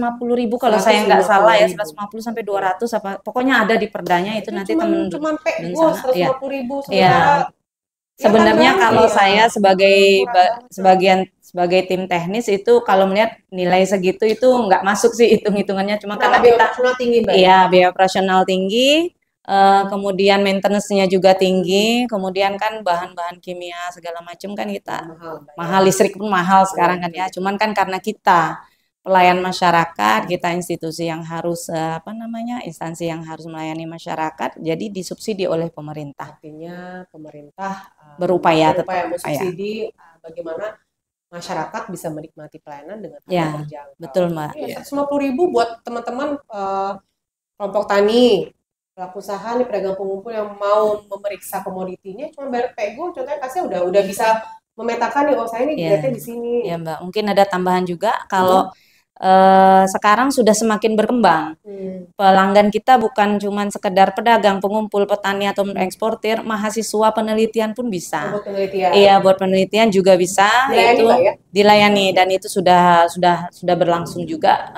kalau saya nggak salah ya 150 sampai 200 apa pokoknya ada di perdanya itu nanti temen cuma PO 150.000 sementara Ya kan, Sebenarnya Bang? kalau Iya. saya sebagai Murah banget. sebagai tim teknis itu kalau melihat nilai segitu itu nggak masuk sih hitung-hitungannya, cuma Kenapa karena biaya kita operasional tinggi, Mbak? Ya? iya biaya operasional tinggi, kemudian maintenance-nya juga tinggi, kemudian kan bahan-bahan kimia segala macam kan kita Mahal, Mbak. mahal, listrik pun mahal sekarang Iya, kan ya. betul. Cuman kan karena kita pelayan masyarakat, kita institusi yang harus apa namanya, instansi yang harus melayani masyarakat, jadi disubsidi oleh pemerintah. Artinya pemerintah Berupaya berupaya tetap upaya. mensubsidi bagaimana masyarakat bisa menikmati pelayanan dengan harga Ya, terjangkau. betul Mbak. Iya, 150.000 buat teman-teman kelompok tani, pelaku usaha nih, pedagang pengumpul yang mau memeriksa komoditinya, cuma bayar pego, contohnya kasih udah bisa memetakan nih, oh saya ini Ya, grade-nya di sini. ya Mbak. Mungkin ada tambahan juga kalau sekarang sudah semakin berkembang. Pelanggan kita bukan cuma sekedar pedagang, pengumpul, petani atau eksportir, mahasiswa penelitian pun bisa. Buat penelitian. Iya, buat penelitian juga bisa. Dilayani, Itu Mbak, ya? dilayani dan itu sudah berlangsung juga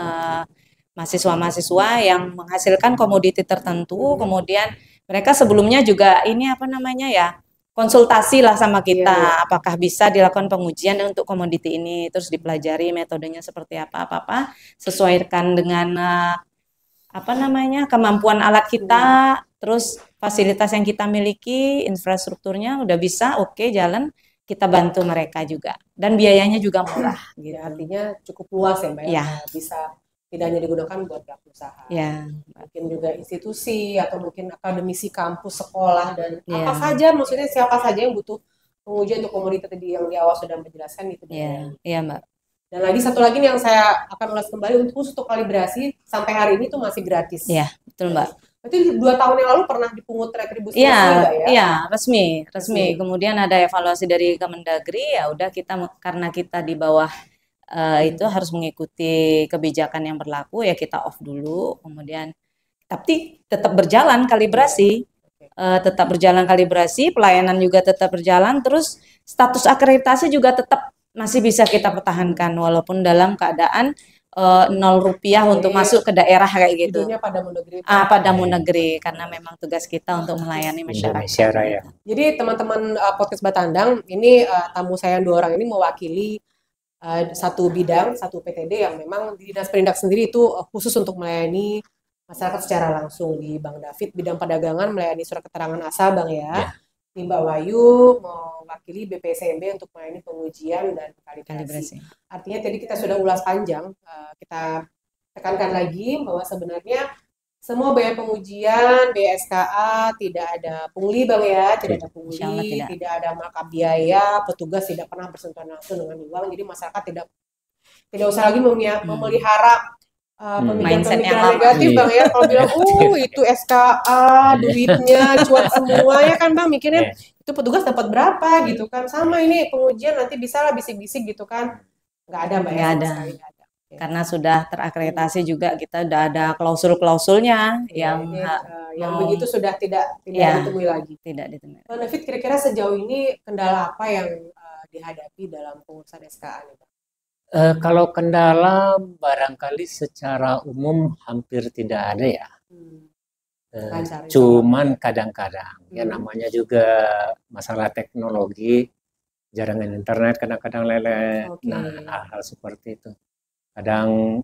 mahasiswa-mahasiswa yang menghasilkan komoditi tertentu, kemudian mereka sebelumnya juga ini apa namanya ya, konsultasi lah sama kita, Iya. apakah bisa dilakukan pengujian untuk komoditi ini, terus dipelajari metodenya seperti apa, sesuaikan dengan apa namanya kemampuan alat kita, terus fasilitas yang kita miliki, infrastrukturnya udah bisa, oke, jalan, kita bantu mereka juga, dan biayanya juga murah. Gitu. Ya, artinya cukup luas ya, Mbak. Ya. Bisa tidak hanya digunakan buat pelaku usaha. Ya. Mungkin juga institusi atau mungkin akademisi kampus, sekolah, dan Ya. apa saja, maksudnya siapa saja yang butuh pengujian untuk komoditi tadi yang di awal sudah menjelaskan itu. Ya, iya Mbak. Dan lagi satu lagi nih yang saya akan ulas kembali untuk kalibrasi sampai hari ini tuh masih gratis. Iya, betul Mbak. Berarti 2 tahun yang lalu pernah dipungut retribusi Iya, Mbak, ya? iya, resmi. Kemudian ada evaluasi dari Kemendagri, ya udah kita karena kita di bawah itu harus mengikuti kebijakan yang berlaku, ya kita off dulu, kemudian tapi tetap berjalan kalibrasi, pelayanan juga tetap berjalan, terus status akreditasi juga tetap masih bisa kita pertahankan walaupun dalam keadaan 0 rupiah untuk masuk ke daerah kayak gitu. Judulnya Padamu Negeri. Padamu Negeri, karena memang tugas kita untuk melayani masyarakat. Indonesia Raya. Jadi teman-teman podcast Batandang, ini tamu saya yang 2 orang ini mewakili satu bidang, satu PTD yang memang di Dinas Perindak sendiri itu khusus untuk melayani masyarakat secara langsung. Di Bang David bidang perdagangan melayani surat keterangan asal, Bang, ya. Di Mbak Wayu mewakili BPSMB untuk melayani pengujian dan kalibrasi. Artinya tadi kita sudah ulas panjang, kita tekankan lagi bahwa sebenarnya semua biaya pengujian, biaya SKA, tidak ada pungli, Bang, ya, tidak ada pungli, tidak ada markup biaya, petugas tidak pernah bersentuhan langsung dengan uang, jadi masyarakat tidak usah lagi memelihara pemikiran negatif, Bang, ya. Kalau bilang, itu SKA, duitnya cuan semua, ya kan, Bang, mikirnya itu petugas dapat berapa gitu kan, sama ini pengujian nanti bisa lah bisik-bisik gitu kan, nggak ada, Mbak, nggak ada. Karena sudah terakreditasi juga, kita udah ada klausul-klausulnya yang begitu sudah tidak ditemui lagi. Tidak ditemui. Bang David, kira-kira sejauh ini kendala apa yang dihadapi dalam pengurusan SKA nih, Bang? Kalau kendala barangkali secara umum hampir tidak ada ya. Cuman kadang-kadang ya namanya juga masalah teknologi, jaringan internet kadang-kadang lelet. Nah, hal seperti itu. Kadang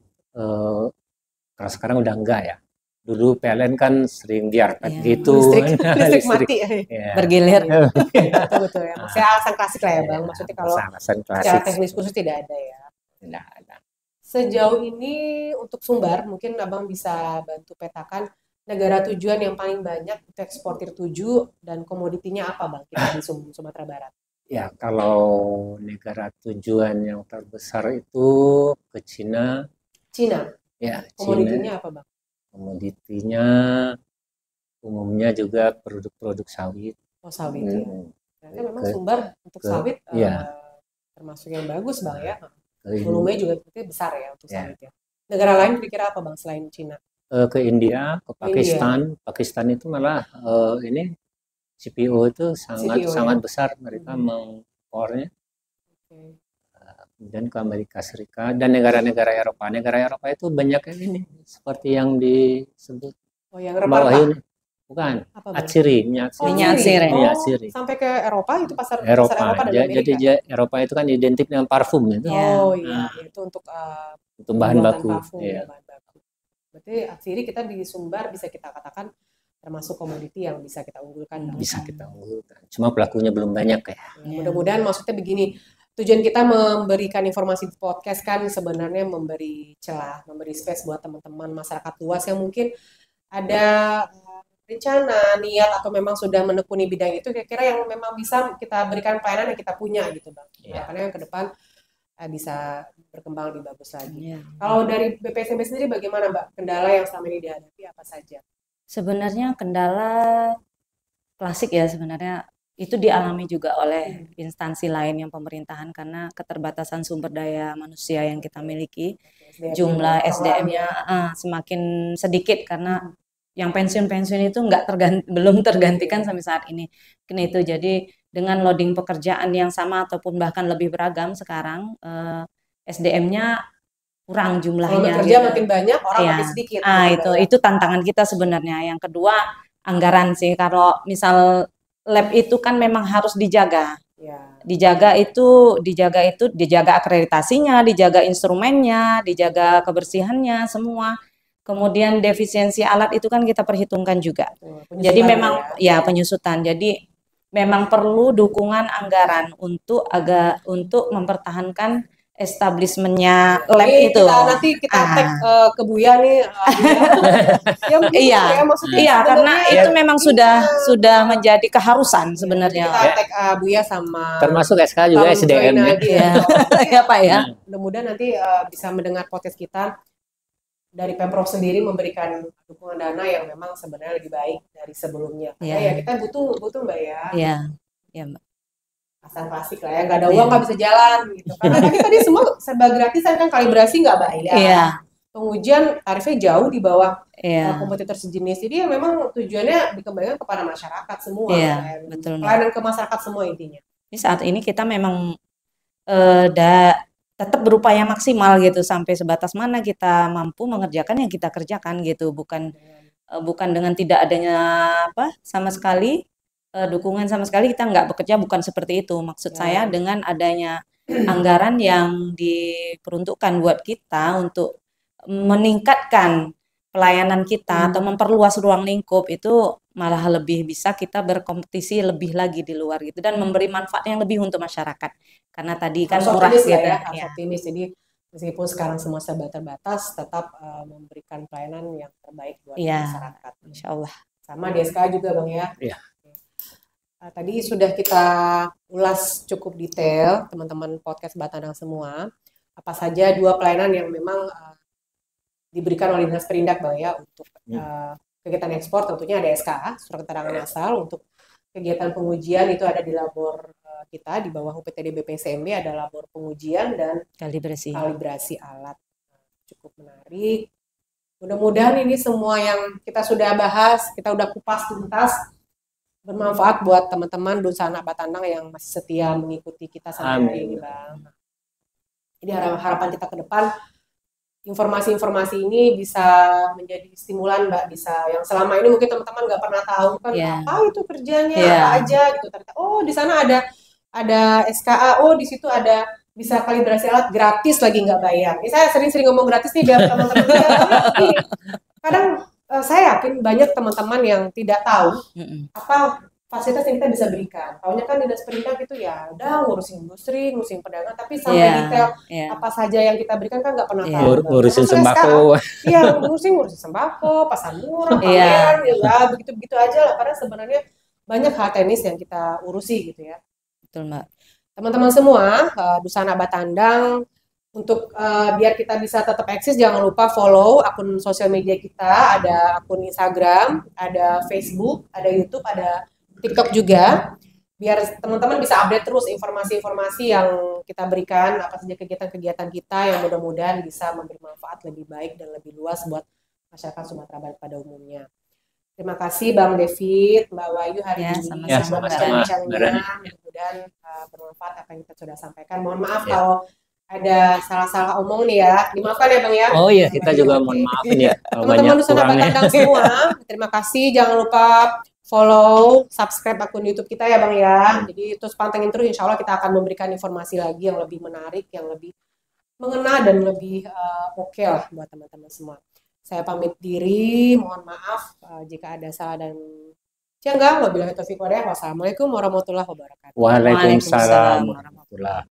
kalau sekarang udah enggak ya. Dulu PLN kan sering diarpet gitu. Listrik mati. Bergilir. Betul ya. Maksudnya alasan klasik lah ya, Bang. Maksudnya kalau secara teknis khusus tidak ada ya. Tidak ada. Sejauh ini untuk sumber, mungkin Abang bisa bantu petakan negara tujuan yang paling banyak untuk eksportir tuju dan komoditinya apa, Bang, kita di Sumatera Barat? Ya, kalau negara tujuan yang terbesar itu ke Cina. Cina? Ya, komoditinya Cina. Apa, Bang? Komoditinya umumnya juga produk-produk sawit. Oh, sawit ya. Berarti memang sumber untuk sawit termasuk yang bagus, Bang, ya. Volumenya juga besar ya untuk sawit ya. Negara lain kira-kira apa, Bang, selain Cina? Ke India, ke Pakistan. Pakistan itu malah ini CPO itu sangat besar, mereka mengimpornya. Kemudian ke Amerika Serikat dan negara-negara Eropa. Negara Eropa itu banyak yang ini seperti yang disebut yang rempah. Bukan, Apa Bang? atsiri, minyak Oh, atsiri. Minyak atsiri. Minyak Oh, atsiri. sampai ke Eropa itu pasar Eropa. Eropa dan Jadi Amerika. Eropa itu kan identik dengan parfum itu. Iya. Oh iya, Nah, itu untuk itu bahan pembuatan baku. parfum ya, Iya. bahan baku. Berarti atsiri kita di Sumbar bisa kita katakan termasuk komoditi yang bisa kita unggulkan. Bang. Bisa kita unggulkan. Cuma pelakunya belum banyak ya. Ya, mudah-mudahan maksudnya begini, tujuan kita memberikan informasi di podcast kan sebenarnya memberi celah, memberi space buat teman-teman masyarakat luas yang mungkin ada rencana, niat atau memang sudah menekuni bidang itu kira-kira yang memang bisa kita berikan pelayanan yang kita punya gitu Bang. Iya. Karena yang ke depan bisa berkembang lebih bagus lagi. Iya. Kalau dari BPSMB sendiri bagaimana Mbak? Kendala yang selama ini dihadapi apa saja? Sebenarnya kendala klasik ya sebenarnya itu dialami juga oleh instansi lain yang pemerintahan karena keterbatasan sumber daya manusia yang kita miliki, jumlah SDM-nya semakin sedikit karena yang pensiun-pensiun itu belum tergantikan sampai saat ini. Mungkin itu jadi dengan loading pekerjaan yang sama ataupun bahkan lebih beragam sekarang SDM-nya kurang jumlahnya. Kalau bekerja gitu. makin banyak, orang Iya. makin sedikit. Itu tantangan kita sebenarnya. Yang kedua anggaran sih. Kalau misal lab itu kan memang harus dijaga. Ya. Dijaga akreditasinya, dijaga instrumennya, dijaga kebersihannya semua. Kemudian defisiensi alat itu kan kita perhitungkan juga. Jadi memang ya penyusutan. Jadi memang perlu dukungan anggaran untuk mempertahankan establishmentnya lab itu. Nanti kita tag ke Buya nih. Iya, karena itu memang sudah menjadi keharusan sebenarnya. Kita tag Buya sama termasuk SK juga SDM ya. Ya Pak ya. Mudah-mudahan nanti bisa mendengar podcast kita dari Pemprov sendiri memberikan dukungan dana yang memang sebenarnya lebih baik dari sebelumnya. Karena ya kita butuh Mbak ya. Iya, ya Mbak. Pasang klasik lah ya, nggak ada uang nggak bisa jalan gitu. Karena tadi semua serba gratisan kan, kalibrasi nggak bayar. Iya. Pengujian tarifnya jauh di bawah kompetitor sejenis. Jadi ya memang tujuannya dikembalikan kepada masyarakat semua. Iya, betul. Pelayanan ke masyarakat semua intinya. Jadi saat ini kita memang tetap berupaya maksimal gitu sampai sebatas mana kita mampu mengerjakan yang kita kerjakan gitu, bukan dengan tidak adanya sama sekali dukungan sama sekali kita nggak bekerja, bukan seperti itu maksud saya. Dengan adanya anggaran yang diperuntukkan buat kita untuk meningkatkan pelayanan kita atau memperluas ruang lingkup, itu malah lebih bisa kita berkompetisi lebih lagi di luar gitu dan memberi manfaat yang lebih untuk masyarakat karena tadi kan murah gitu ya. Optimis. Jadi meskipun sekarang semua serba terbatas, tetap memberikan pelayanan yang terbaik buat masyarakat. Insya Allah. Sama DSK juga Bang ya. Iya. Tadi sudah kita ulas cukup detail teman-teman podcast Batandang semua. Apa saja 2 pelayanan yang memang diberikan oleh Dinas Perindak Bang ya untuk kegiatan ekspor. Tentunya ada SKA, surat keterangan asal. Untuk kegiatan pengujian itu ada di labor kita di bawah UPTD BPSMB, ada labor pengujian dan kalibrasi alat. Cukup menarik. Mudah-mudahan ini semua yang kita sudah bahas, kita udah kupas tuntas, bermanfaat buat teman-teman Dunsana Batandang yang masih setia mengikuti kita sampai hari ini Bang. Jadi harapan kita ke depan informasi-informasi ini bisa menjadi stimulan Mbak, bisa yang selama ini mungkin teman-teman nggak pernah tahu kan apa itu kerjanya, apa aja gitu. Ternyata di sana ada SKA, di situ ada bisa kalibrasi alat gratis lagi nggak bayar. Ini saya sering-sering ngomong gratis nih biar teman-teman kadang saya yakin banyak teman-teman yang tidak tahu apa fasilitas yang kita bisa berikan. Taunya kan Dinas Perindak itu ya udah ngurusin industri, ngurusin pedagang, tapi sampai detail apa saja yang kita berikan kan nggak pernah tahu. Ngurusin sembako. Iya, ngurusin sembako, pasar murah, pameran, ya begitu-begitu aja lah. Karena sebenarnya banyak hal teknis yang kita urusi gitu ya. Betul Mbak. Teman-teman semua, Dunsana Batandang, untuk biar kita bisa tetap eksis, jangan lupa follow akun sosial media kita, ada akun Instagram, ada Facebook, ada YouTube, ada TikTok juga, biar teman-teman bisa update terus informasi-informasi yang kita berikan, apa saja kegiatan-kegiatan kita yang mudah-mudahan bisa memberi manfaat lebih baik dan lebih luas buat masyarakat Sumatera Barat pada umumnya. Terima kasih Bang David, Mbak Wahyu hari ini sama-sama. mudah-mudahan bermanfaat apa yang kita sudah sampaikan. Mohon maaf kalau ada salah-salah omong nih ya. Dimaafkan ya Bang ya. Oh iya, kita juga mohon maafin ya kalau Teman-teman banyak Dusana kurangnya. Batandang semua, terima kasih. Jangan lupa follow, subscribe akun YouTube kita ya Bang ya. Jadi terus pantengin terus, insya Allah kita akan memberikan informasi lagi yang lebih menarik, yang lebih mengena dan lebih oke lah buat teman-teman semua. Saya pamit diri, mohon maaf jika ada salah dan enggak. Wabillahi taufiq walhidayah. Wassalamualaikum warahmatullahi wabarakatuh. Waalaikumsalam Waalaikumsalam. warahmatullahi